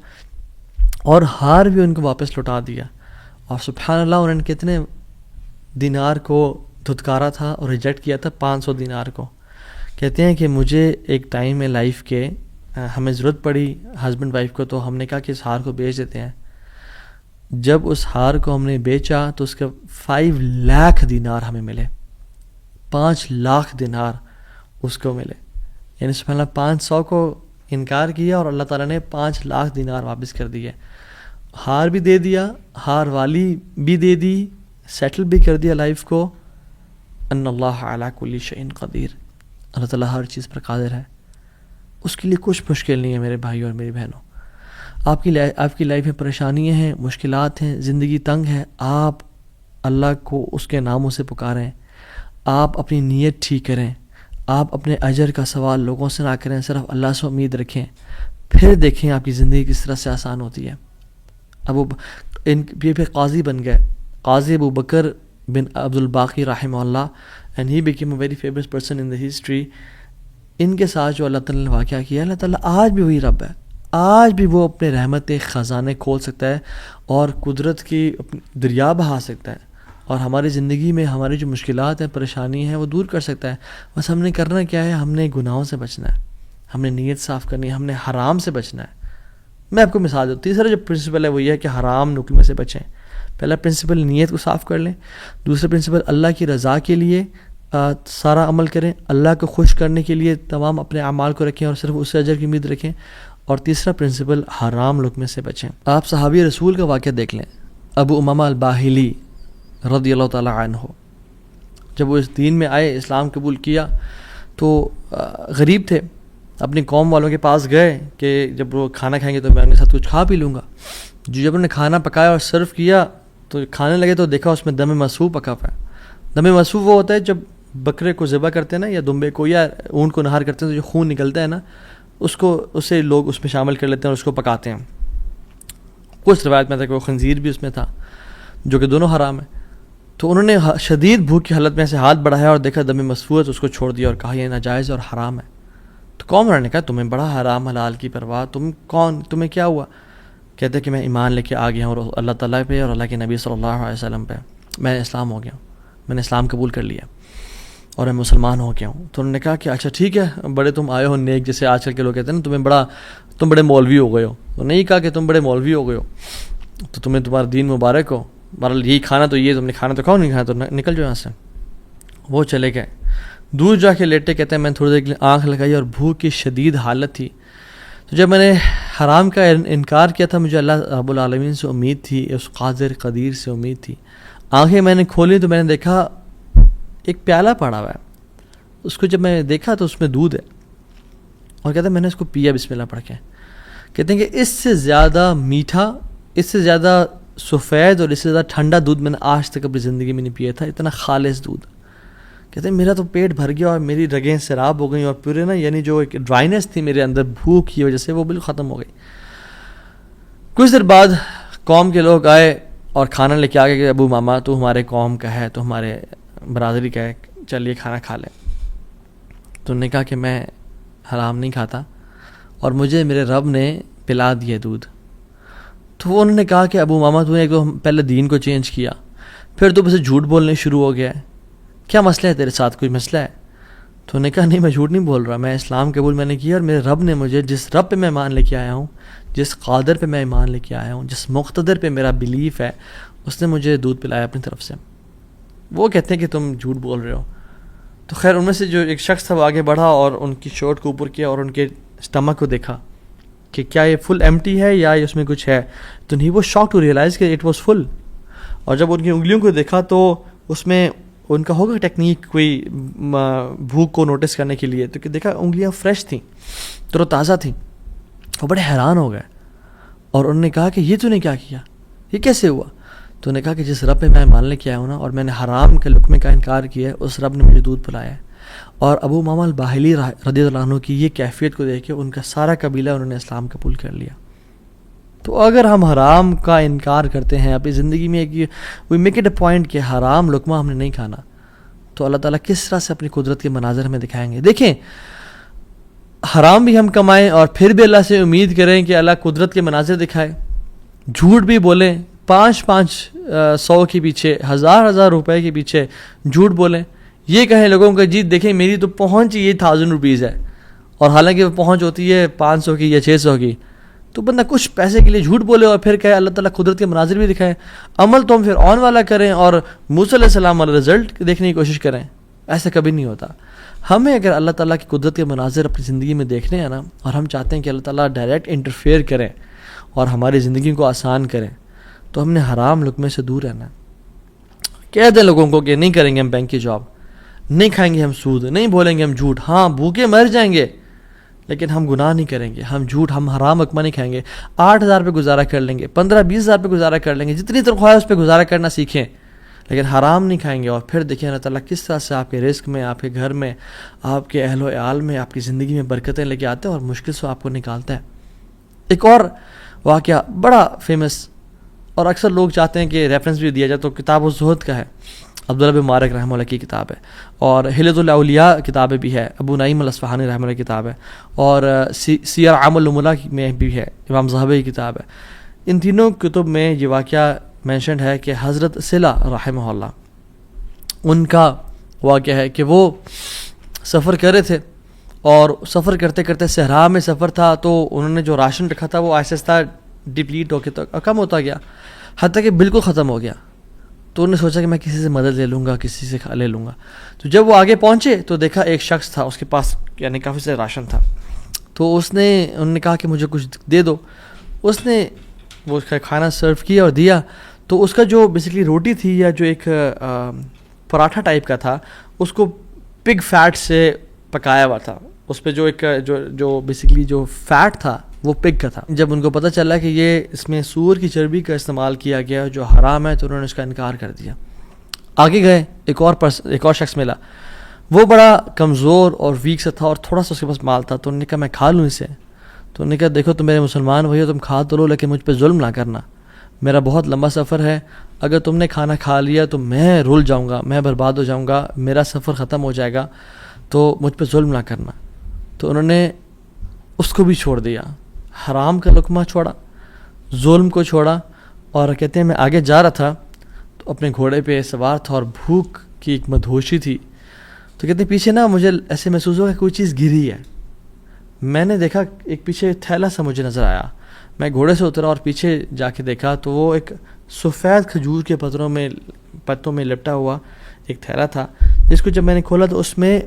اور ہار بھی ان کو واپس لوٹا دیا. اور سبحان اللہ انہوں نے کتنے دینار کو دھتکارا تھا اور ریجیکٹ کیا تھا، 500 دینار کو. کہتے ہیں کہ مجھے ایک ٹائم میں لائف کے ہمیں ضرورت پڑی ہسبینڈ وائف کو، تو ہم نے کہا کہ اس ہار کو بیچ دیتے ہیں. جب اس ہار کو ہم نے بیچا تو اس کے 5 لاکھ دینار ہمیں ملے، 5 لاکھ دینار اس کو ملے. یعنی سبحان اللہ 500 کو انکار کیا اور اللہ تعالیٰ نے 5 لاکھ دینار واپس کر دیے. ہار بھی دے دیا، ہار والی بھی دے دی، سیٹل بھی کر دیا لائف کو. ان اللہ علی کل شیء قدیر، اللہ تعالیٰ ہر چیز پر قادر ہے، اس کے لیے کچھ مشکل نہیں ہے. میرے بھائیوں اور میری بہنوں، آپ کی لائف میں پریشانیاں ہیں، مشکلات ہیں، زندگی تنگ ہے، آپ اللہ کو اس کے ناموں سے پکاریں، آپ اپنی نیت ٹھیک کریں، آپ اپنے اجر کا سوال لوگوں سے نہ کریں، صرف اللہ سے امید رکھیں، پھر دیکھیں آپ کی زندگی کس طرح سے آسان ہوتی ہے. اب یہ پھر قاضی بن گئے، Qazi Abu Bakr bin Abdul Baqi rahimahullah, and he became a very famous person in the history. ان کے ساتھ جو اللہ تعالیٰ نے واقعہ کیا، اللہ تعالیٰ آج بھی وہی رب ہے، آج بھی وہ اپنے رحمت خزانے کھول سکتا ہے اور قدرت کی دریا بہا سکتا ہے، اور ہماری زندگی میں ہماری جو مشکلات ہیں، پریشانی ہیں، وہ دور کر سکتا ہے. بس ہم نے کرنا کیا ہے؟ ہم نے گناہوں سے بچنا ہے، ہم نے نیت صاف کرنی ہے، ہم نے حرام سے بچنا ہے. میں آپ کو مثال دوں. تیسرا جو پرنسپل ہے وہ یہ ہے کہ حرام نکلنے سے بچیں. پہلا پرنسپل نیت کو صاف کر لیں. دوسرا پرنسپل اللہ کی رضا کے لیے سارا عمل کریں، اللہ کو خوش کرنے کے لیے تمام اپنے اعمال کو رکھیں اور صرف اس سے اجر کی امید رکھیں. اور تیسرا پرنسپل حرام لقمے سے بچیں. آپ صحابی رسول کا واقعہ دیکھ لیں. ابو امامہ الباہلی رضی اللہ تعالیٰ عنہ جب وہ اس دین میں آئے، اسلام قبول کیا، تو غریب تھے. اپنی قوم والوں کے پاس گئے کہ جب وہ کھانا کھائیں گے تو میں ان کے ساتھ کچھ کھا پی لوں گا. جب انہوں نے کھانا پکایا اور سرو کیا تو کھانے لگے تو دیکھا اس میں دم مسفوح پکا ہوا ہے. دم مسفوح وہ ہوتا ہے جب بکرے کو ذبح کرتے ہیں نا، یا دمبے کو یا اونٹ کو نہار کرتے ہیں تو جو خون نکلتا ہے نا، اسے لوگ اس میں شامل کر لیتے ہیں اور اس کو پکاتے ہیں. کچھ روایت میں تھا کہ وہ خنزیر بھی اس میں تھا، جو کہ دونوں حرام ہیں. تو انہوں نے شدید بھوک کی حالت میں ایسے ہاتھ بڑھایا اور دیکھا دم مسفوح ہے تو اس کو چھوڑ دیا اور کہا یہ ناجائز اور حرام ہے. تو قوم والوں نے کہا تمہیں بڑا حرام حلال کی پرواہ، تم کون، تمہیں کیا ہوا؟ کہتے کہ میں ایمان لے کے آ گیا ہوں اللہ تعالیٰ پہ اور اللہ کے نبی صلی اللہ علیہ وسلم پہ. میں اسلام ہو گیا ہوں، میں نے اسلام قبول کر لیا اور میں مسلمان ہو گیا ہوں. تو انہوں نے کہا کہ اچھا ٹھیک ہے، بڑے تم آئے ہو نیک، جیسے آج کل کے لوگ کہتے ہیں نا تم بڑے مولوی ہو گئے ہو. تو نہیں کہا کہ تم بڑے مولوی ہو گئے ہو، تو تمہیں تمہارا دین مبارک ہو، بہرحال یہی کھانا تو یہ تم نے کھانا تو کھاؤ، نہیں کھانا تو نکل جاؤ یہاں سے. وہ چلے گئے. دور جا کے لیٹے کہتے ہیں میں نے تھوڑی دیر کے لیے آنکھ لگائی اور بھوک کی شدید حالت تھی. تو جب میں نے حرام کا انکار کیا تھا، مجھے اللہ رب العالمین سے امید تھی، اس قادر قدیر سے امید تھی. آنکھیں میں نے کھولی تو میں نے دیکھا ایک پیالہ پڑا ہوا ہے. اس کو جب میں دیکھا تو اس میں دودھ ہے، اور کہتے ہیں میں نے اس کو پیا بسم اللہ پڑھ کے. کہتے ہیں کہ اس سے زیادہ میٹھا، اس سے زیادہ سفید اور اس سے زیادہ ٹھنڈا دودھ میں نے آج تک اپنی زندگی میں نہیں پیا تھا. اتنا خالص دودھ. کہتے ہیں میرا تو پیٹ بھر گیا اور میری رگیں سیراب ہو گئیں اور پورے نا، یعنی جو ایک ڈرائنس تھی میرے اندر بھوک کی وجہ سے، وہ بالکل ختم ہو گئی. کچھ دیر بعد قوم کے لوگ آئے اور کھانا لے کے آ گئے کہ ابو ماما تو ہمارے قوم کا ہے، تو ہمارے برادری کا ہے، چلیے کھانا کھا لیں. تو انہوں نے کہا کہ میں حرام نہیں کھاتا اور مجھے میرے رب نے پلا دیا دودھ. تو انہوں نے کہا کہ ابو ماما تو نے ایک تو پہلے دین کو چینج کیا، پھر تو بس جھوٹ بولنے شروع ہو گیا ہے، کیا مسئلہ ہے تیرے ساتھ، کوئی مسئلہ ہے؟ تو انہوں نے کہا نہیں میں جھوٹ نہیں بول رہا، میں اسلام قبول میں نے کیا اور میرے رب نے مجھے، جس رب پہ میں ایمان لے کے آیا ہوں، جس قادر پہ میں ایمان لے کے آیا ہوں، جس مقتدر پہ میرا بلیف ہے، اس نے مجھے دودھ پلایا اپنی طرف سے. وہ کہتے ہیں کہ تم جھوٹ بول رہے ہو. تو خیر ان میں سے جو ایک شخص تھا وہ آگے بڑھا اور ان کی شرٹ کو اوپر کیا اور ان کے اسٹمک کو دیکھا کہ کیا یہ فل ایمٹی ہے یا اس میں کچھ ہے. تو نہیں، وہ شاک ٹو ریئلائز کہ اٹ واز فل. اور جب ان کی انگلیوں کو دیکھا تو اس میں ان کا ہوگا ٹیکنیک کوئی بھوک کو نوٹس کرنے کے لیے، تو کہ دیکھا انگلیاں فریش تھیں، تر و تازہ تھیں. وہ بڑے حیران ہو گئے اور انہوں نے کہا کہ یہ تو نے کیا کیا، یہ کیسے ہوا؟ تو انہوں نے کہا کہ جس رب پہ میں مان لے کے آیا ہوں نا اور میں نے حرام کے لقمے کا انکار کیا ہے، اس رب نے مجھے دودھ پلایا ہے. اور ابو امامہ الباہلی رضی اللہ عنہ کی یہ کیفیت کو دیکھ کے ان کا سارا قبیلہ انہوں نے اسلام قبول کر لیا. تو اگر ہم حرام کا انکار کرتے ہیں اپنی زندگی میں، we make it a point کہ حرام لقمہ ہم نے نہیں کھانا، تو اللہ تعالیٰ کس طرح سے اپنی قدرت کے مناظر ہمیں دکھائیں گے. دیکھیں، حرام بھی ہم کمائیں اور پھر بھی اللہ سے امید کریں کہ اللہ قدرت کے مناظر دکھائے، جھوٹ بھی بولیں، 500 کے پیچھے، 1000 روپے کے پیچھے جھوٹ بولیں، یہ کہیں لوگوں کو جی دیکھیں میری تو پہنچ یہ 1000 روپیز ہے، اور حالانکہ وہ پہنچ ہوتی ہے 500 کی یا 600 کی. تو بندہ کچھ پیسے کے لیے جھوٹ بولے اور پھر کہے اللہ تعالیٰ قدرت کے مناظر بھی دکھائے. عمل تو ہم پھر آن والا کریں اور موسیٰ علیہ السلام والا رزلٹ دیکھنے کی کوشش کریں. ایسا کبھی نہیں ہوتا. ہمیں اگر اللہ تعالیٰ کی قدرت کے مناظر اپنی زندگی میں دیکھنے ہیں نا، اور ہم چاہتے ہیں کہ اللہ تعالیٰ ڈائریکٹ انٹرفیئر کریں اور ہماری زندگی کو آسان کریں، تو ہم نے حرام لقمے سے دور رہنا ہے. کہہ دیں لوگوں کو کہ نہیں کریں گے ہم بینک کی جاب، نہیں کھائیں گے ہم سود، نہیں بولیں گے ہم جھوٹ، ہاں بھوکے مر جائیں گے لیکن ہم گناہ نہیں کریں گے، ہم جھوٹ، ہم حرام لقمہ نہیں کھائیں گے. 8000 پہ گزارا کر لیں گے، 15-20 پہ گزارا کر لیں گے، جتنی تنخواہ ہے اس پہ گزارا کرنا سیکھیں، لیکن حرام نہیں کھائیں گے. اور پھر دیکھیں اللہ تعالیٰ کس طرح سے آپ کے رزق میں، آپ کے گھر میں، آپ کے اہل و عیال میں، آپ کی زندگی میں برکتیں لے کے آتے ہیں اور مشکل سے آپ کو نکالتا ہے. ایک اور واقعہ بڑا فیمس، اور اکثر لوگ چاہتے ہیں کہ ریفرنس بھی دیا جائے تو کتاب الزہد کا ہے، عبداللہ بن مبارک رحمہ اللہ کی کتاب ہے، اور حلیۃ الاولیاء کتابیں بھی ہے، ابو نعیم الاصفہانی رحمہ اللہ کی کتاب ہے، اور سیر اعمال النبلاء میں بھی ہے، امام زاہبی کی کتاب ہے۔ ان تینوں کتب میں یہ واقعہ مینشنڈ ہے کہ حضرت صلہ رحمہ اللہ، ان کا واقعہ ہے کہ وہ سفر کر رہے تھے، اور سفر کرتے کرتے صحرا میں سفر تھا، تو انہوں نے جو راشن رکھا تھا وہ آہستہ آہستہ ڈپلیٹ ہو کے تو کم ہوتا گیا، حتیٰ کہ بالکل ختم ہو گیا۔ تو انہوں نے سوچا کہ میں کسی سے مدد لے لوں گا، کسی سے لے لوں گا۔ تو جب وہ آگے پہنچے تو دیکھا ایک شخص تھا، اس کے پاس یعنی کافی سے راشن تھا، تو انہوں نے کہا کہ مجھے کچھ دے دو۔ اس نے وہ کھانا سرو کیا اور دیا، تو اس کا جو بیسکلی روٹی تھی یا جو ایک پراٹھا ٹائپ کا تھا، اس کو پگ فیٹ سے پکایا ہوا تھا، اس پہ جو ایک جو بیسکلی جو فیٹ تھا وہ پگ کا تھا۔ جب ان کو پتہ چلا کہ یہ اس میں سور کی چربی کا استعمال کیا گیا جو حرام ہے، تو انہوں نے اس کا انکار کر دیا۔ آگے گئے، ایک اور شخص ملا، وہ بڑا کمزور اور ویک سا تھا اور تھوڑا سا اس کے پاس مال تھا، تو انہوں نے کہا میں کھا لوں اسے۔ تو انہوں نے کہا دیکھو تم میرے مسلمان بھائی ہو، تم کھا تو لو لیکن مجھ پہ ظلم نہ کرنا، میرا بہت لمبا سفر ہے، اگر تم نے کھانا کھا لیا تو میں رول جاؤں گا، میں برباد ہو جاؤں گا، میرا سفر ختم ہو جائے گا، تو مجھ پہ ظلم نہ کرنا۔ تو انہوں نے اس کو بھی چھوڑ دیا، حرام کا لقمہ چھوڑا، ظلم کو چھوڑا، اور کہتے ہیں میں آگے جا رہا تھا تو اپنے گھوڑے پہ سوار تھا اور بھوک کی ایک مدہوشی تھی، تو کہتے ہیں پیچھے نا مجھے ایسے محسوس ہوا کہ کوئی چیز گری ہے۔ میں نے دیکھا ایک پیچھے تھیلا سا مجھے نظر آیا، میں گھوڑے سے اترا اور پیچھے جا کے دیکھا تو وہ ایک سفید کھجور کے پتوں میں لپٹا ہوا ایک تھیلا تھا، جس کو جب میں نے کھولا تو اس میں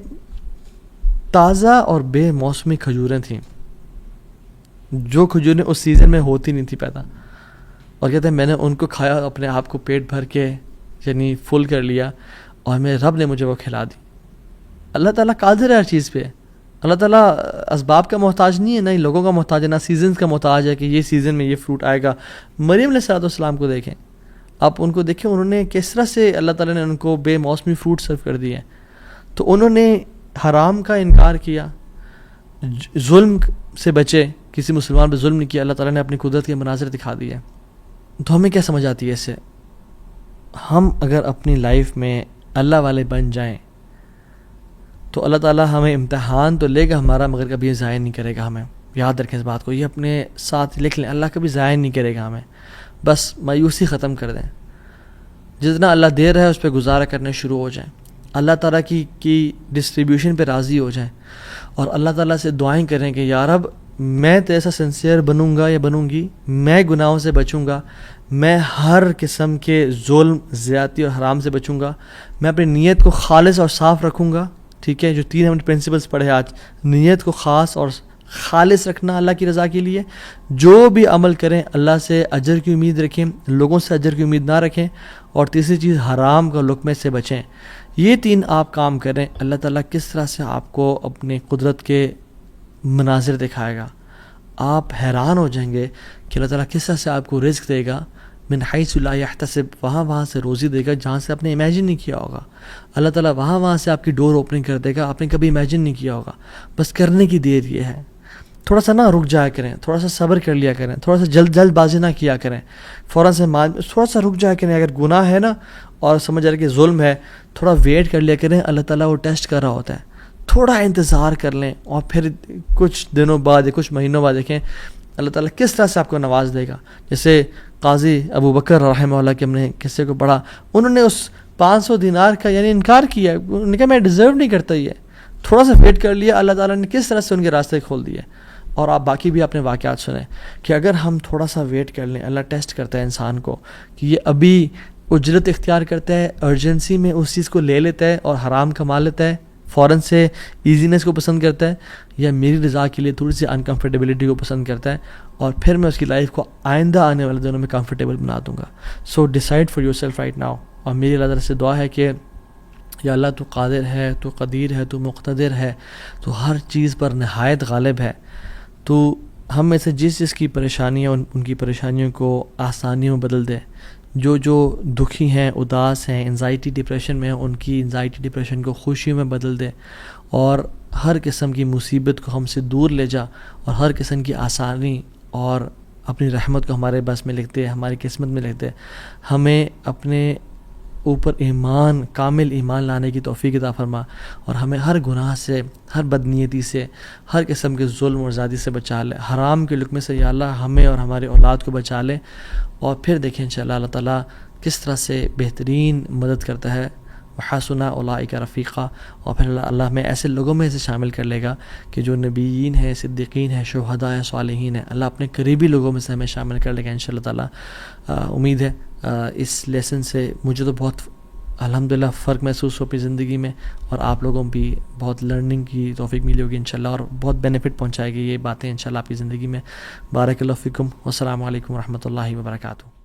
تازہ اور بے موسمی کھجوریں تھیں، جو کھجوریں اس سیزن میں ہوتی نہیں تھی پیدا، اور کہتے ہیں میں نے ان کو کھایا، اپنے آپ کو پیٹ بھر کے یعنی فل کر لیا، اور میرے رب نے مجھے وہ کھلا دی۔ اللہ تعالیٰ قادر ہے ہر چیز پہ، اللہ تعالیٰ اسباب کا محتاج نہیں ہے، نہ ہی لوگوں کا محتاج ہے، نہ سیزنز کا محتاج ہے کہ یہ سیزن میں یہ فروٹ آئے گا۔ مریم علیہ السلام کو دیکھیں، آپ ان کو دیکھیں، انہوں نے کس طرح سے اللہ تعالیٰ نے ان کو بے موسمی فروٹ سرو کر دیے، تو انہوں نے حرام کا انکار کیا، ظلم سے بچے، کسی مسلمان پہ ظلم نہیں کیا، اللہ تعالیٰ نے اپنی قدرت کے مناظر دکھا دیے۔ تو ہمیں کیا سمجھ آتی ہے اس سے؟ ہم اگر اپنی لائف میں اللہ والے بن جائیں تو اللہ تعالیٰ ہمیں امتحان تو لے گا ہمارا، مگر کبھی ضائع نہیں کرے گا ہمیں۔ یاد رکھیں اس بات کو، یہ اپنے ساتھ لکھ لیں، اللہ کبھی ضائع نہیں کرے گا ہمیں۔ بس مایوسی ختم کر دیں، جتنا اللہ دے رہا ہے اس پہ گزارا کرنے شروع ہو جائیں، اللہ تعالیٰ کی ڈسٹریبیوشن پہ راضی ہو جائیں، اور اللہ تعالیٰ سے دعائیں کریں کہ یا رب میں تیرے سا سنسیئر بنوں گا یا بنوں گی، میں گناہوں سے بچوں گا، میں ہر قسم کے ظلم، زیادتی اور حرام سے بچوں گا، میں اپنی نیت کو خالص اور صاف رکھوں گا۔ ٹھیک ہے، جو 3 ہم نے پرنسپلس پڑھے آج، نیت کو خاص اور خالص رکھنا اللہ کی رضا کے لیے، جو بھی عمل کریں اللہ سے اجر کی امید رکھیں، لوگوں سے اجر کی امید نہ رکھیں، اور تیسری چیز حرام کا لقمے سے بچیں۔ یہ 3 آپ کام کریں، اللہ تعالیٰ کس طرح سے آپ کو اپنے قدرت کے مناظر دکھائے گا، آپ حیران ہو جائیں گے کہ اللہ تعالیٰ کس طرح سے آپ کو رزق دے گا، من حیث لا یحتسب، وہاں سے روزی دے گا جہاں سے آپ نے امیجن نہیں کیا ہوگا۔ اللہ تعالیٰ وہاں سے آپ کی ڈور اوپننگ کر دے گا، آپ نے کبھی امیجن نہیں کیا ہوگا۔ بس کرنے کی دیر یہ ہے، تھوڑا سا رک جایا کریں، تھوڑا سا صبر کر لیا کریں، تھوڑا سا جلد بازی نہ کیا کریں، فوراً سے تھوڑا سا رک جایا کریں۔ اگر گناہ ہے نا اور سمجھ آ رہا ہے کہ ظلم ہے، تھوڑا ویٹ کر لیا کریں، اللہ تعالیٰ وہ ٹیسٹ کر رہا ہوتا ہے، تھوڑا انتظار کر لیں، اور پھر کچھ دنوں بعد یا کچھ مہینوں بعد دیکھیں اللہ تعالیٰ کس طرح سے آپ کو نواز دے گا۔ جیسے قاضی ابو بکر رحمہ اللہ کے ہم نے قصے کو پڑھا، انہوں نے اس 500 دینار کا یعنی انکار کیا، انہوں نے کہا میں ڈیزرو نہیں کرتا، یہ تھوڑا سا ویٹ کر لیا، اللہ تعالیٰ نے کس طرح سے ان کے راستے کھول دیے۔ اور آپ باقی بھی اپنے واقعات سنیں کہ اگر ہم تھوڑا سا ویٹ کر لیں، اللہ ٹیسٹ کرتا ہے انسان کو کہ یہ ابھی اجرت اختیار کرتا ہے، ارجنسی میں اس چیز کو لے لیتا ہے اور حرام کما لیتا ہے، فوراً سے ایزینس کو پسند کرتا ہے، یا میری رضا کے لیے تھوڑی سی انکمفرٹیبلٹی کو پسند کرتا ہے، اور پھر میں اس کی لائف کو آئندہ آنے والے دنوں میں کمفرٹیبل بنا دوں گا۔ So decide for yourself right now. اور میری اللہ تعالیٰ سے دعا ہے کہ یا اللہ تو قادر ہے، تو قدیر ہے، تو مقتدر ہے، تو ہر چیز پر نہایت غالب ہے، تو ہم میں سے جس کی پریشانیاں ان کی پریشانیوں کو آسانیوں میں بدل دے، جو دکھی ہیں، اداس ہیں، انزائٹی ڈپریشن میں ہیں، ان کی انزائٹی ڈپریشن کو خوشیوں میں بدل دے، اور ہر قسم کی مصیبت کو ہم سے دور لے جا، اور ہر قسم کی آسانی اور اپنی رحمت کو ہمارے بس میں لکھ دے، ہماری قسمت میں لکھ دے. ہمیں اپنے اوپر ایمان، کامل ایمان لانے کی توفیق عطا فرما، اور ہمیں ہر گناہ سے، ہر بدنیتی سے، ہر قسم کے ظلم اور زیادتی سے بچا لے. حرام کے لقمے سے یا اللہ ہمیں اور ہمارے اولاد کو بچا لے. اور پھر دیکھیں انشاءاللہ اللہ تعالیٰ کس طرح سے بہترین مدد کرتا ہے. وحسن اولئک رفیقا. اور پھر اللہ ہمیں ایسے لوگوں میں سے شامل کر لے گا کہ جو نبیین ہیں، صدیقین ہیں، شہداء ہیں، صالحین ہیں. اللہ اپنے قریبی لوگوں میں سے ہمیں شامل کر لے گا انشاءاللہ تعالیٰ. امید ہے اس لیسن سے مجھے تو بہت الحمدللہ فرق محسوس ہو اپنی زندگی میں، اور آپ لوگوں بھی بہت لرننگ کی توفیق ملی ہوگی انشاءاللہ، اور بہت بینیفٹ پہنچائے گی یہ باتیں انشاءاللہ آپ کی زندگی میں. بارک اللہ فیکم، والسلام علیکم ورحمۃ اللہ وبرکاتہ.